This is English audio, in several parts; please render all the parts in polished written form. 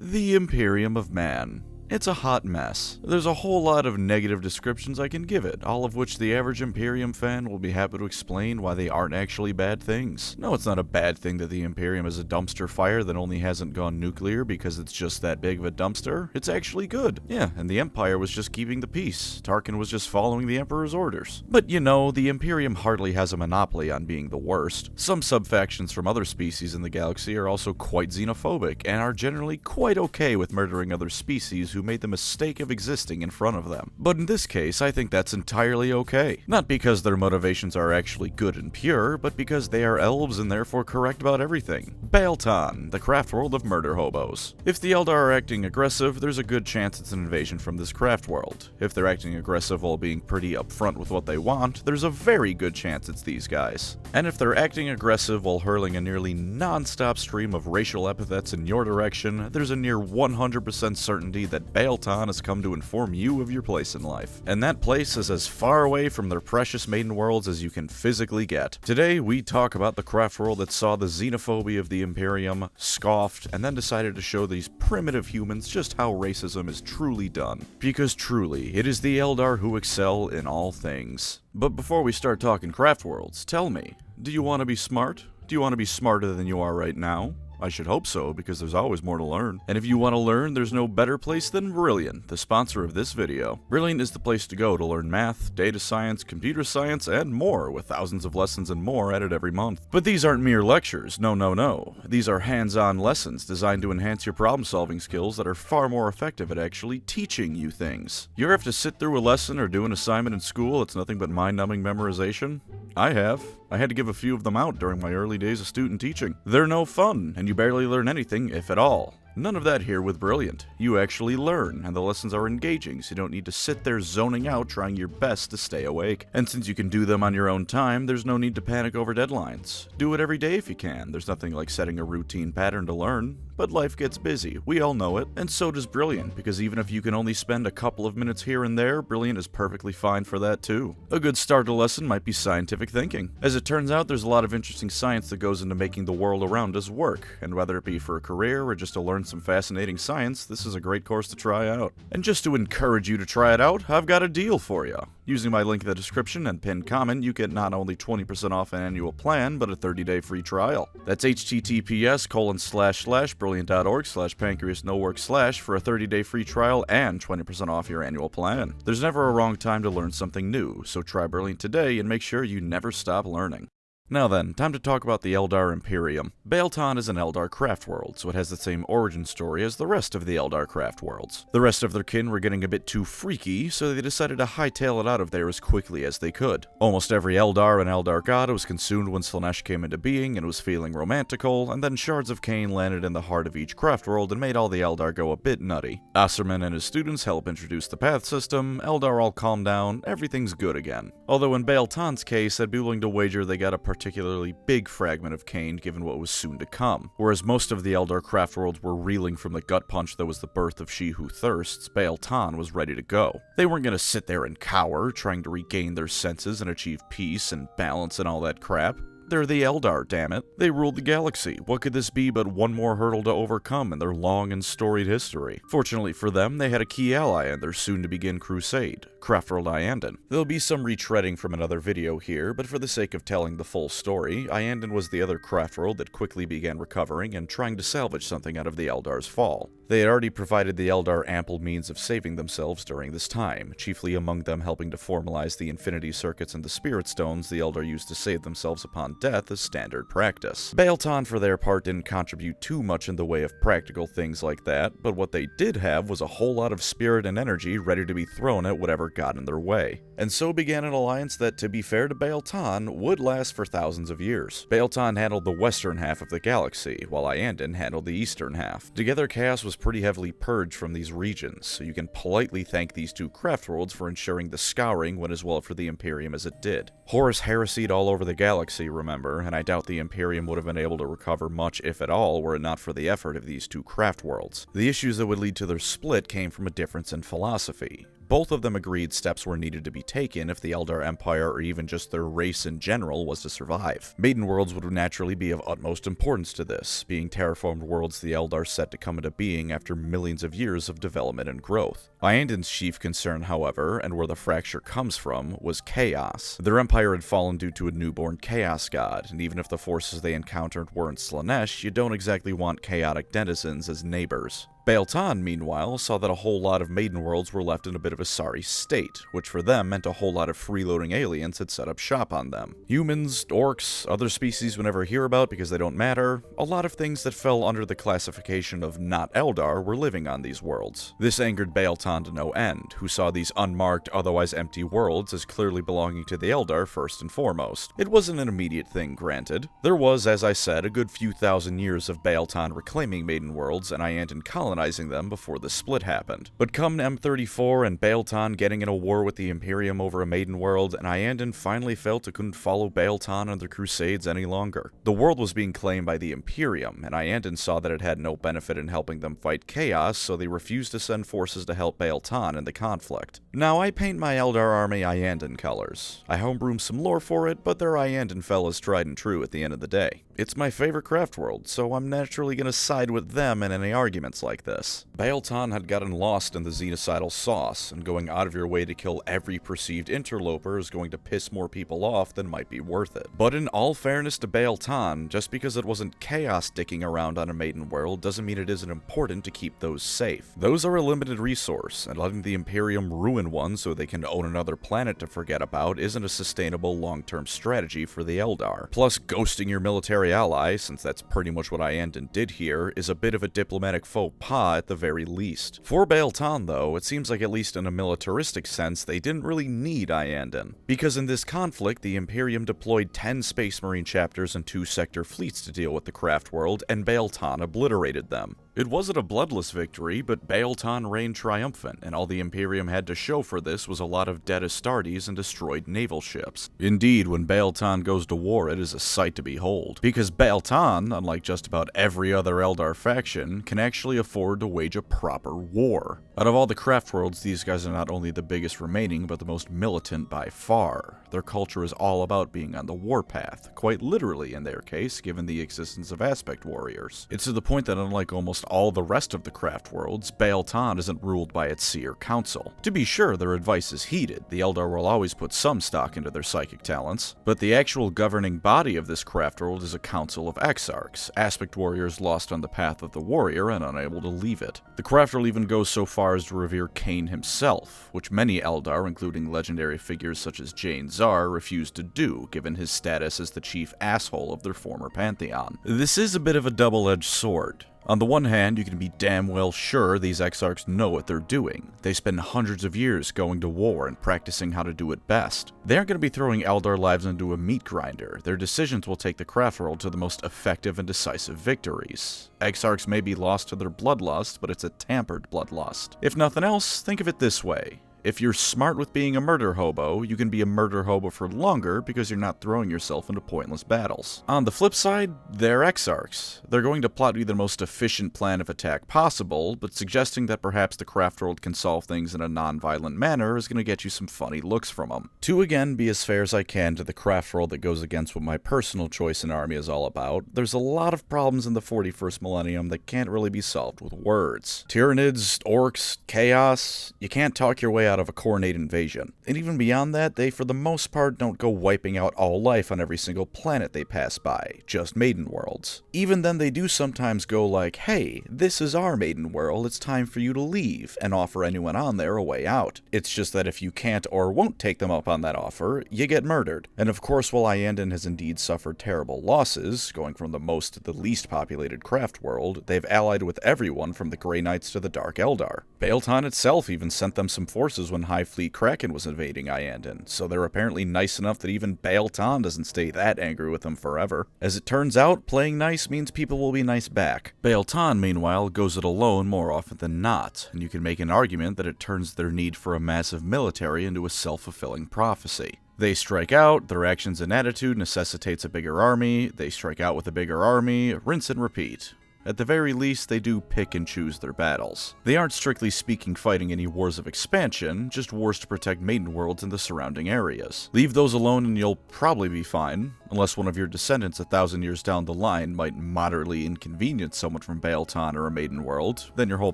The Imperium of Man. It's a hot mess. There's a whole lot of negative descriptions I can give it, all of which the average Imperium fan will be happy to explain why they aren't actually bad things. No, it's not a bad thing that the Imperium is a dumpster fire that only hasn't gone nuclear because it's just that big of a dumpster. It's actually good. Yeah, and the Empire was just keeping the peace. Tarkin was just following the Emperor's orders. But you know, the Imperium hardly has a monopoly on being the worst. Some sub-factions from other species in the galaxy are also quite xenophobic, and are generally quite okay with murdering other species who made the mistake of existing in front of them. But in this case, I think that's entirely okay. Not because their motivations are actually good and pure, but because they are elves and therefore correct about everything. BABYYYYYY, the Craftworld of murder hobos. If the Eldar are acting aggressive, there's a good chance it's an invasion from this Craftworld. If they're acting aggressive while being pretty upfront with what they want, there's a very good chance it's these guys. And if they're acting aggressive while hurling a nearly non-stop stream of racial epithets in your direction, there's a near 100% certainty that BABYYYYY has come to inform you of your place in life. And that place is as far away from their precious maiden worlds as you can physically get. Today, we talk about the Craftworld that saw the xenophobia of the Imperium, scoffed, and then decided to show these primitive humans just how racism is truly done. Because truly, it is the Eldar who excel in all things. But before we start talking Craftworlds, tell me, do you want to be smart? Do you want to be smarter than you are right now? I should hope so, because there's always more to learn. And if you want to learn, there's no better place than Brilliant, the sponsor of this video. Brilliant is the place to go to learn math, data science, computer science, and more, with thousands of lessons and more added every month. But these aren't mere lectures, no. These are hands-on lessons designed to enhance your problem-solving skills that are far more effective at actually teaching you things. You ever have to sit through a lesson or do an assignment in school that's nothing but mind-numbing memorization? I have. I had to give a few of them out during my early days of student teaching. They're no fun, and you barely learn anything, if at all. None of that here with Brilliant. You actually learn, and the lessons are engaging, so you don't need to sit there zoning out trying your best to stay awake. And since you can do them on your own time, there's no need to panic over deadlines. Do it every day if you can. There's nothing like setting a routine pattern to learn. But life gets busy, we all know it, and so does Brilliant, because even if you can only spend a couple of minutes here and there, Brilliant is perfectly fine for that too. A good starter lesson might be scientific thinking. As it turns out, there's a lot of interesting science that goes into making the world around us work, and whether it be for a career or just to learn some fascinating science, this is a great course to try out. And just to encourage you to try it out, I've got a deal for you. Using my link in the description and pinned comment, you get not only 20% off an annual plan, but a 30-day free trial. That's https://brilliant.org/pancreasnowork/ for a 30-day free trial and 20% off your annual plan. There's never a wrong time to learn something new, so try Brilliant today and make sure you never stop learning. Now then, time to talk about the Eldar Imperium. BABYYYYY is an Eldar Craftworld, so it has the same origin story as the rest of the Eldar Craftworlds. The rest of their kin were getting a bit too freaky, so they decided to hightail it out of there as quickly as they could. Almost every Eldar and Eldar god was consumed when Slaanesh came into being and was feeling romantical, and then shards of Cain landed in the heart of each Craftworld and made all the Eldar go a bit nutty. Oserman and his students help introduce the path system, Eldar all calm down, everything's good again. Although in BABYYYYY's case, I'd be willing to wager they got a particularly big fragment of Cain given what was soon to come. Whereas most of the Eldar Craftworlds were reeling from the gut punch that was the birth of She Who Thirsts, BABYYYYY was ready to go. They weren't going to sit there and cower, trying to regain their senses and achieve peace and balance and all that crap. They're the Eldar, damn it. They ruled the galaxy. What could this be but one more hurdle to overcome in their long and storied history? Fortunately for them, they had a key ally in their soon-to-begin crusade, Craftworld Iyanden. There'll be some retreading from another video here, but for the sake of telling the full story, Iyanden was the other Craftworld that quickly began recovering and trying to salvage something out of the Eldar's fall. They had already provided the Eldar ample means of saving themselves during this time, chiefly among them helping to formalize the Infinity Circuits and the Spirit Stones the Eldar used to save themselves upon death as standard practice. BABYYYYY for their part didn't contribute too much in the way of practical things like that, but what they did have was a whole lot of spirit and energy ready to be thrown at whatever got in their way. And so began an alliance that, to be fair to BABYYYY, would last for thousands of years. BABYYYY handled the western half of the galaxy, while Iyanden handled the eastern half. Together, chaos was pretty heavily purged from these regions, so you can politely thank these two Craftworlds for ensuring the scouring went as well for the Imperium as it did. Horus heresied all over the galaxy, remember, and I doubt the Imperium would have been able to recover much, if at all, were it not for the effort of these two Craftworlds. The issues that would lead to their split came from a difference in philosophy. Both of them agreed steps were needed to be taken if the Eldar Empire, or even just their race in general, was to survive. Maiden worlds would naturally be of utmost importance to this, being terraformed worlds the Eldar set to come into being after millions of years of development and growth. Iandan's chief concern, however, and where the fracture comes from, was chaos. Their empire had fallen due to a newborn chaos god, and even if the forces they encountered weren't Slaanesh, you don't exactly want chaotic denizens as neighbors. BABYYYYY, meanwhile, saw that a whole lot of Maiden worlds were left in a bit of a sorry state, which for them meant a whole lot of freeloading aliens had set up shop on them. Humans, orcs, other species we never hear about because they don't matter, a lot of things that fell under the classification of not Eldar were living on these worlds. This angered BABYYYYY to no end, who saw these unmarked, otherwise empty worlds as clearly belonging to the Eldar first and foremost. It wasn't an immediate thing, granted. There was, as I said, a good few thousand years of BABYYYYY reclaiming Maiden worlds and Iandan colonizing them before the split happened. But come M34 and BABYYYYY getting in a war with the Imperium over a Maiden world, and Iandan finally felt it couldn't follow BABYYYYY and their crusades any longer. The world was being claimed by the Imperium, and Iandan saw that it had no benefit in helping them fight chaos, so they refused to send forces to help BABYYYYY in the conflict. Now, I paint my Eldar army Iandan colors. I homebrew some lore for it, but they're Iandan fellas tried and true at the end of the day. It's my favorite Craftworld, so I'm naturally gonna side with them in any arguments like this. BABYYYYY had gotten lost in the xenocidal sauce, and going out of your way to kill every perceived interloper is going to piss more people off than might be worth it. But in all fairness to BABYYYY, just because it wasn't chaos dicking around on a Maiden world doesn't mean it isn't important to keep those safe. Those are a limited resource, and letting the Imperium ruin one so they can own another planet to forget about isn't a sustainable long-term strategy for the Eldar. Plus, ghosting your military ally, since that's pretty much what Iandan did here, is a bit of a diplomatic faux pas at the very least. For BABYYYY, though, it seems like at least in a militaristic sense, they didn't really need Iandan. Because in this conflict, the Imperium deployed 10 Space Marine chapters and 2 sector fleets to deal with the Craftworld, and BABYYYY obliterated them. It wasn't a bloodless victory, but BABYYYY reigned triumphant, and all the Imperium had to show for this was a lot of dead Astartes and destroyed naval ships. Indeed, when BABYYYY goes to war, it is a sight to behold, because BABYYYY, unlike just about every other Eldar faction, can actually afford to wage a proper war. Out of all the Craftworlds, these guys are not only the biggest remaining, but the most militant by far. Their culture is all about being on the warpath, quite literally in their case, given the existence of aspect warriors. It's to the point that unlike almost all the rest of the Craftworlds, BABYYYY isn't ruled by its seer council. To be sure, their advice is heeded. The Eldar will always put some stock into their psychic talents, but the actual governing body of this Craftworld is a council of exarchs, aspect warriors lost on the path of the warrior and unable to leave it. The Craftworld even goes so far as to revere Cain himself, which many Eldar, including legendary figures such as Jane Zar, refused to do, given his status as the chief asshole of their former pantheon. This is a bit of a double-edged sword. On the one hand, you can be damn well sure these exarchs know what they're doing. They spend hundreds of years going to war and practicing how to do it best. They aren't going to be throwing Eldar lives into a meat grinder. Their decisions will take the Craftworld to the most effective and decisive victories. Exarchs may be lost to their bloodlust, but it's a tampered bloodlust. If nothing else, think of it this way. If you're smart with being a murder hobo, you can be a murder hobo for longer because you're not throwing yourself into pointless battles. On the flip side, they're exarchs. They're going to plot you the most efficient plan of attack possible, but suggesting that perhaps the Craftworld can solve things in a non-violent manner is going to get you some funny looks from them. To again be as fair as I can to the Craftworld that goes against what my personal choice in army is all about, there's a lot of problems in the 41st millennium that can't really be solved with words. Tyranids, orcs, chaos, you can't talk your way out of a coordinated invasion. And even beyond that, they for the most part don't go wiping out all life on every single planet they pass by, just Maiden worlds. Even then they do sometimes go like, hey, this is our Maiden world, it's time for you to leave, and offer anyone on there a way out. It's just that if you can't or won't take them up on that offer, you get murdered. And of course, while Iandan has indeed suffered terrible losses, going from the most to the least populated Craftworld, they've allied with everyone from the Grey Knights to the Dark Eldar. BABYYYY itself even sent them some forces when High Fleet Kraken was invading Iandan, so they're apparently nice enough that even BABYYYY doesn't stay that angry with them forever. As it turns out, playing nice means people will be nice back. BABYYYY, meanwhile, goes it alone more often than not, and you can make an argument that it turns their need for a massive military into a self-fulfilling prophecy. They strike out, their actions and attitude necessitates a bigger army, they strike out with a bigger army, rinse and repeat. At the very least, they do pick and choose their battles. They aren't strictly speaking fighting any wars of expansion, just wars to protect maiden worlds and the surrounding areas. Leave those alone and you'll probably be fine, unless one of your descendants 1,000 years down the line might moderately inconvenience someone from Biel-Tan or a maiden world, then your whole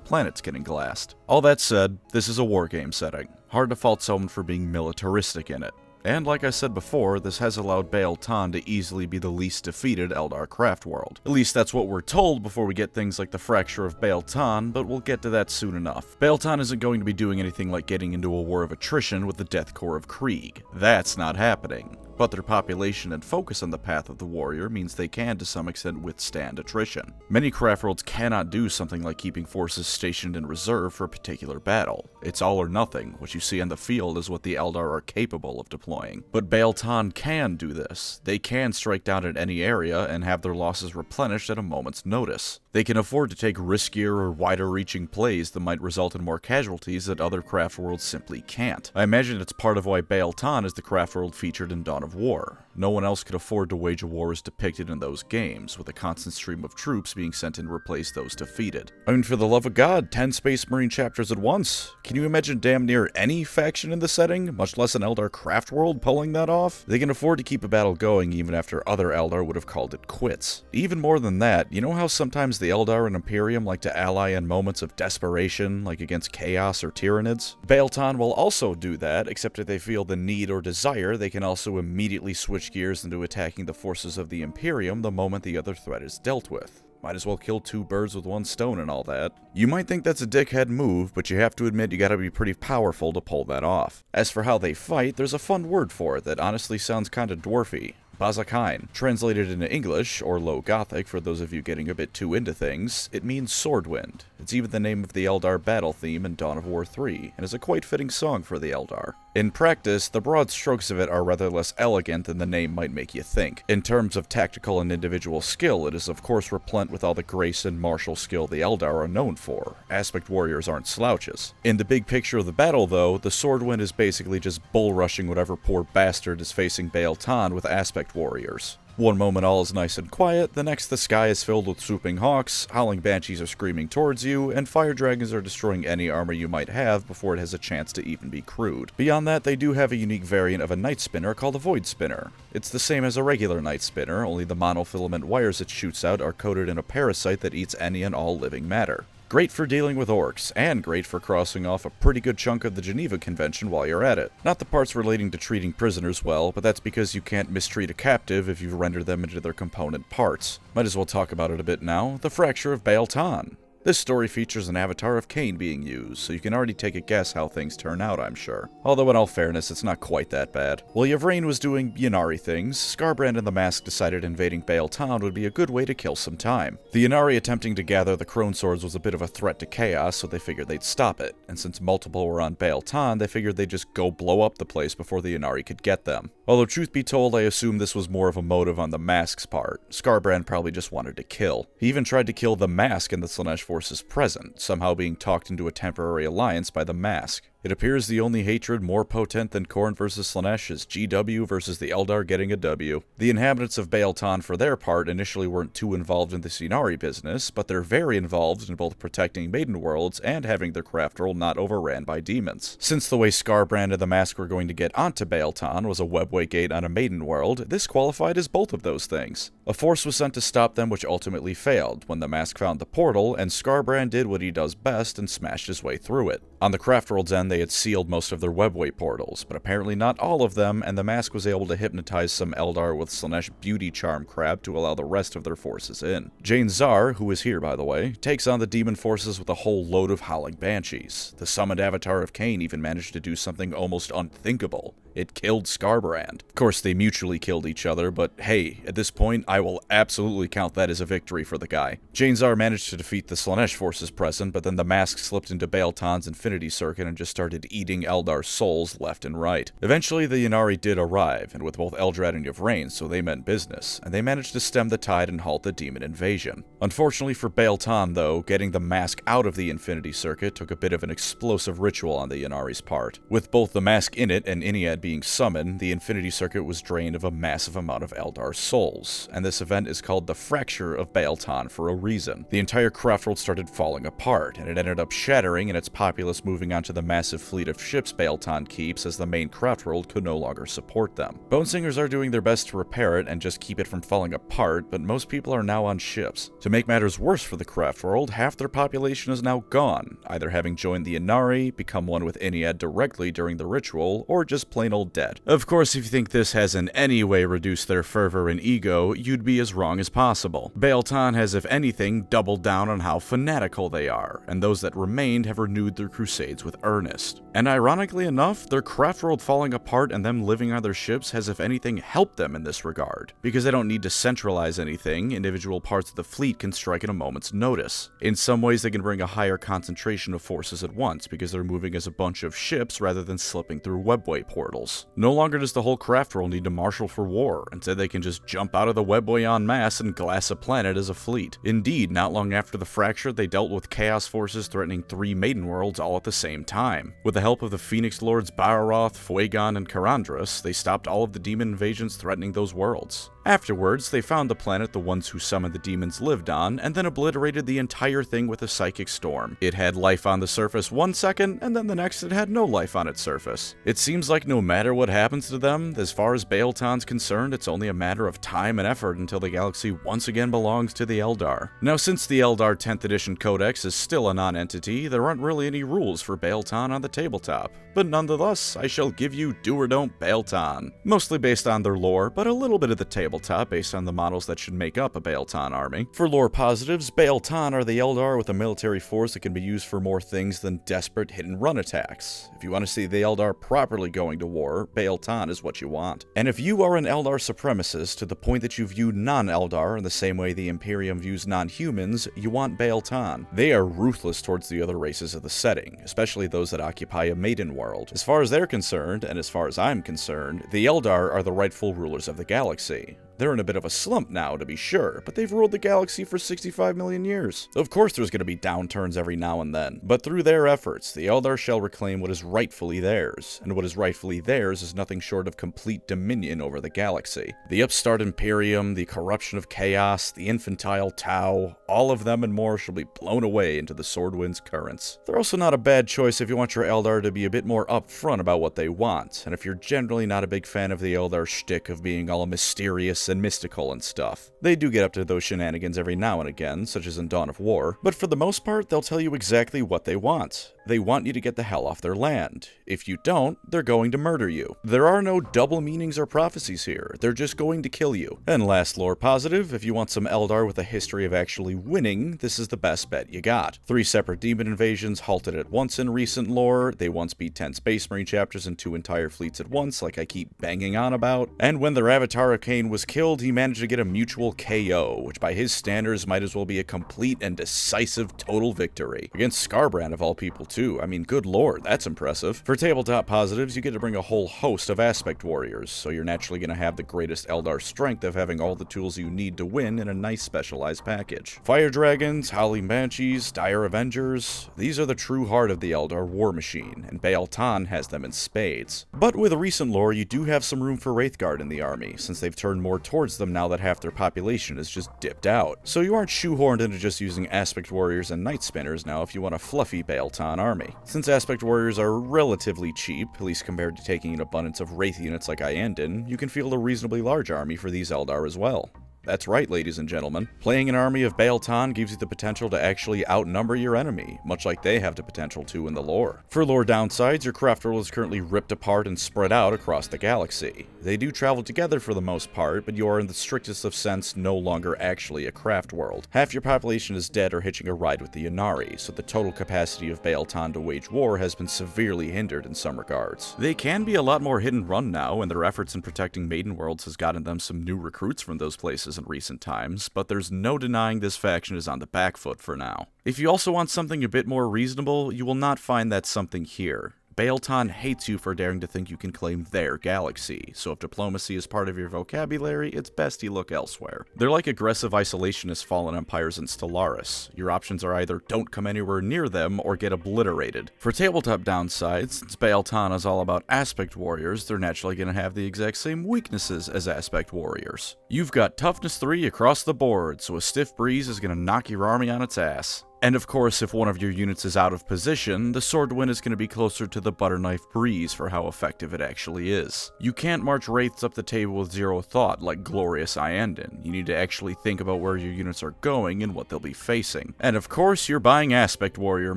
planet's getting glassed. All that said, this is a wargame setting. Hard to fault someone for being militaristic in it. And like I said before, this has allowed Biel-Tan to easily be the least defeated Eldar Craftworld. At least that's what we're told before we get things like the Fracture of Biel-Tan, but we'll get to that soon enough. Biel-Tan isn't going to be doing anything like getting into a war of attrition with the Death Corps of Krieg. That's not happening. But their population and focus on the path of the warrior means they can to some extent withstand attrition. Many Craftworlds cannot do something like keeping forces stationed in reserve for a particular battle. It's all or nothing. What you see on the field is what the Eldar are capable of deploying. But Biel-Tan can do this. They can strike down at any area and have their losses replenished at a moment's notice. They can afford to take riskier or wider-reaching plays that might result in more casualties that other Craftworlds simply can't. I imagine it's part of why Biel-Tan is the Craftworld featured in Dawn of War. No one else could afford to wage a war as depicted in those games, with a constant stream of troops being sent in to replace those defeated. I mean, for the love of God, 10 Space Marine chapters at once? Can you imagine damn near any faction in the setting, much less an Eldar Craftworld pulling that off? They can afford to keep a battle going even after other Eldar would have called it quits. Even more than that, you know how sometimes the Eldar and Imperium like to ally in moments of desperation, like against Chaos or Tyranids? Biel-Tan will also do that, except if they feel the need or desire, they can also immediately switch gears into attacking the forces of the Imperium the moment the other threat is dealt with. Might as well kill two birds with one stone and all that. You might think that's a dickhead move, but you have to admit you gotta be pretty powerful to pull that off. As for how they fight, there's a fun word for it that honestly sounds kinda dwarfy. Bazakain. Translated into English, or Low Gothic for those of you getting a bit too into things, it means Swordwind. It's even the name of the Eldar battle theme in Dawn of War 3, and is a quite fitting song for the Eldar. In practice, the broad strokes of it are rather less elegant than the name might make you think. In terms of tactical and individual skill, it is of course replete with all the grace and martial skill the Eldar are known for. Aspect warriors aren't slouches. In the big picture of the battle though, the Swordwind is basically just bull rushing whatever poor bastard is facing Biel-Tan with aspect warriors. One moment all is nice and quiet, the next the sky is filled with swooping hawks, howling banshees are screaming towards you, and fire dragons are destroying any armor you might have before it has a chance to even be crewed. Beyond that, they do have a unique variant of a night spinner called a void spinner. It's the same as a regular night spinner, only the monofilament wires it shoots out are coated in a parasite that eats any and all living matter. Great for dealing with orcs, and great for crossing off a pretty good chunk of the Geneva Convention while you're at it. Not the parts relating to treating prisoners well, but that's because you can't mistreat a captive if you've rendered them into their component parts. Might as well talk about it a bit now, the Fracture of Biel-Tan. This story features an avatar of Cain being used, so you can already take a guess how things turn out, I'm sure. Although in all fairness, it's not quite that bad. While Yvraine was doing Ynnari things, Skarbrand and the Mask decided invading Biel-Tan would be a good way to kill some time. The Ynnari attempting to gather the Crone Swords was a bit of a threat to chaos, so they figured they'd stop it, and since multiple were on Biel-Tan, they figured they'd just go blow up the place before the Ynnari could get them. Although truth be told, I assume this was more of a motive on the Mask's part. Skarbrand probably just wanted to kill. He even tried to kill the Mask and the Slaanesh forces present, somehow being talked into a temporary alliance by the Mask. It appears the only hatred more potent than Khorne versus Slaanesh is GW versus the Eldar getting a W. The inhabitants of Biel-Tan, for their part, initially weren't too involved in the Ynnari business, but they're very involved in both protecting Maiden Worlds and having their Craftworld not overran by demons. Since the way Skarbrand and the Mask were going to get onto Biel-Tan was a webway gate on a Maiden World, this qualified as both of those things. A force was sent to stop them, which ultimately failed, when the Mask found the portal, and Skarbrand did what he does best and smashed his way through it. On the Craftworld's end, they had sealed most of their webway portals, but apparently not all of them, and the Mask was able to hypnotize some Eldar with Slaanesh beauty charm crab to allow the rest of their forces in. Jane Zar, who is here by the way, takes on the demon forces with a whole load of howling banshees. The summoned avatar of Cain even managed to do something almost unthinkable. It killed Skarbrand. Of course, they mutually killed each other, but hey, at this point, I will absolutely count that as a victory for the guy. Jane Zar managed to defeat the Slaanesh forces present, but then the Mask slipped into Biel-Tan's Infinity Circuit and just started eating Eldar's souls left and right. Eventually, the Ynnari did arrive, and with both Eldrad and Yvraine, so they meant business, and they managed to stem the tide and halt the demon invasion. Unfortunately for Biel-Tan, though, getting the Mask out of the Infinity Circuit took a bit of an explosive ritual on the Ynnari's part. With both the Mask in it and Ynnead planet being summoned, the Infinity Circuit was drained of a massive amount of Eldar souls, and this event is called the Fracture of Biel-Tan for a reason. The entire Craftworld started falling apart, and it ended up shattering and its populace moving onto the massive fleet of ships Biel-Tan keeps as the main Craftworld could no longer support them. Bonesingers are doing their best to repair it and just keep it from falling apart, but most people are now on ships. To make matters worse for the Craftworld, half their population is now gone, either having joined the Inari, become one with Engi directly during the ritual, or just plain old dead. Of course, if you think this has in any way reduced their fervor and ego, you'd be as wrong as possible. Biel-Tan has, if anything, doubled down on how fanatical they are, and those that remained have renewed their crusades with earnest. And ironically enough, their Craftworld falling apart and them living on their ships has, if anything, helped them in this regard, because they don't need to centralize anything. Individual parts of the fleet can strike at a moment's notice. In some ways, they can bring a higher concentration of forces at once, because they're moving as a bunch of ships rather than slipping through webway portals. No longer does the whole Craftworld need to marshal for war, instead they can just jump out of the webway en masse and glass a planet as a fleet. Indeed, not long after the fracture, they dealt with chaos forces threatening 3 maiden worlds all at the same time. With the help of the Phoenix Lords Bararoth, Fuegon, and Karandras, they stopped all of the demon invasions threatening those worlds. Afterwards, they found the planet the ones who summoned the demons lived on, and then obliterated the entire thing with a psychic storm. It had life on the surface 1 second, and then the next it had no life on its surface. It seems like no matter what happens to them, as far as Biel-Tan's concerned, it's only a matter of time and effort until the galaxy once again belongs to the Eldar. Now, since the Eldar 10th edition Codex is still a non-entity, there aren't really any rules for Biel-Tan on the tabletop. But nonetheless, I shall give you Do or Don't Biel-Tan. Mostly based on their lore, but a little bit of the tabletop based on the models that should make up a Biel-Tan army. For lore positives, Biel-Tan are the Eldar with a military force that can be used for more things than desperate hit-and-run attacks. If you want to see the Eldar properly going to war, Biel-Tan is what you want. And if you are an Eldar supremacist to the point that you view non-Eldar in the same way the Imperium views non-humans, you want Biel-Tan. They are ruthless towards the other races of the setting, especially those that occupy a maiden world. As far as they're concerned, and as far as I'm concerned, the Eldar are the rightful rulers of the galaxy. They're in a bit of a slump now, to be sure, but they've ruled the galaxy for 65 million years. Of course there's going to be downturns every now and then, but through their efforts, the Eldar shall reclaim what is rightfully theirs, and what is rightfully theirs is nothing short of complete dominion over the galaxy. The upstart Imperium, the corruption of chaos, the infantile Tau, all of them and more shall be blown away into the Swordwind's currents. They're also not a bad choice if you want your Eldar to be a bit more upfront about what they want, and if you're generally not a big fan of the Eldar shtick of being all mysterious and mystical and stuff. They do get up to those shenanigans every now and again, such as in Dawn of War, but for the most part, they'll tell you exactly what they want. They want you to get the hell off their land. If you don't, they're going to murder you. There are no double meanings or prophecies here. They're just going to kill you. And last lore positive, if you want some Eldar with a history of actually winning, this is the best bet you got. 3 separate demon invasions halted at once in recent lore. They once beat 10 Space Marine chapters and 2 entire fleets at once, like I keep banging on about. And when their avatar Arcane was killed, he managed to get a mutual KO, which by his standards might as well be a complete and decisive total victory. Against Skarbrand of all people too. I mean, good lord, that's impressive. For tabletop positives, you get to bring a whole host of aspect warriors, so you're naturally going to have the greatest Eldar strength of having all the tools you need to win in a nice specialized package. Fire Dragons, Howling Banshees, Dire Avengers, these are the true heart of the Eldar war machine, and Biel-Tan has them in spades. But with recent lore, you do have some room for Wraithguard in the army, since they've turned more towards them now that half their population is just dipped out. So you aren't shoehorned into just using aspect warriors and night spinners now if you want a fluffy Biel-Tan army. Since aspect warriors are relatively cheap, at least compared to taking an abundance of wraith units like Iandin, you can field a reasonably large army for these Eldar as well. That's right, ladies and gentlemen. Playing an army of Biel-Tan gives you the potential to actually outnumber your enemy, much like they have the potential to in the lore. For lore downsides, your Craftworld is currently ripped apart and spread out across the galaxy. They do travel together for the most part, but you are in the strictest of sense no longer actually a Craftworld. Half your population is dead or hitching a ride with the Inari, so the total capacity of Biel-Tan to wage war has been severely hindered in some regards. They can be a lot more hit and run now, and their efforts in protecting maiden worlds has gotten them some new recruits from those places in recent times, but there's no denying this faction is on the back foot for now. If you also want something a bit more reasonable, you will not find that something here. BABYYYYY hates you for daring to think you can claim their galaxy, so if diplomacy is part of your vocabulary, it's best you look elsewhere. They're like aggressive isolationist fallen empires in Stellaris. Your options are either don't come anywhere near them or get obliterated. For tabletop downsides, since BABYYYY is all about aspect warriors, they're naturally going to have the exact same weaknesses as aspect warriors. You've got toughness 3 across the board, so a stiff breeze is going to knock your army on its ass. And of course, if one of your units is out of position, the Swordwind is going to be closer to the Butterknife Breeze for how effective it actually is. You can't march wraiths up the table with zero thought like Glorious Iandin. You need to actually think about where your units are going and what they'll be facing. And of course, you're buying Aspect Warrior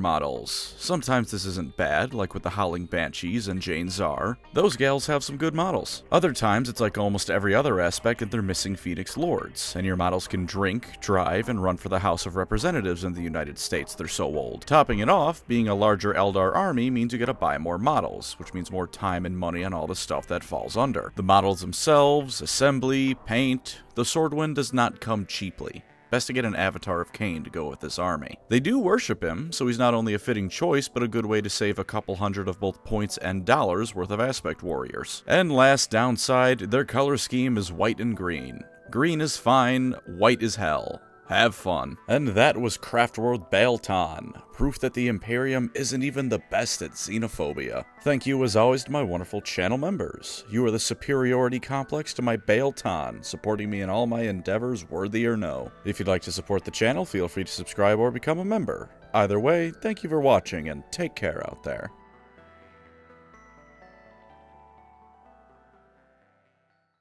models. Sometimes this isn't bad, like with the Howling Banshees and Jane Czar. Those gals have some good models. Other times, it's like almost every other aspect and they're missing Phoenix Lords, and your models can drink, drive, and run for the House of Representatives in the United States, they're so old. Topping it off, being a larger Eldar army means you gotta buy more models, which means more time and money on all the stuff that falls under. The models themselves, assembly, paint. The Swordwind does not come cheaply. Best to get an Avatar of Cain to go with this army. They do worship him, so he's not only a fitting choice, but a good way to save a couple hundred of both points and dollars worth of aspect warriors. And last downside, their color scheme is white and green. Green is fine, white is hell. Have fun. And that was Craftworld Biel-Tan, proof that the Imperium isn't even the best at xenophobia. Thank you as always to my wonderful channel members. You are the superiority complex to my Biel-Tan, supporting me in all my endeavors, worthy or no. If you'd like to support the channel, feel free to subscribe or become a member. Either way, thank you for watching and take care out there.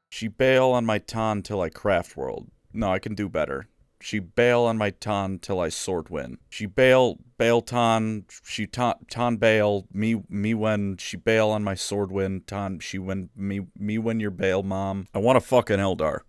She bail on my Tan till I Craftworld. No, I can do better. She bail on my Tan till I Swordwind. She bail Tan, she Tan bail, me when she bail on my Swordwind, Tan, she when, me when you're bail mom. I want to fuck an Eldar.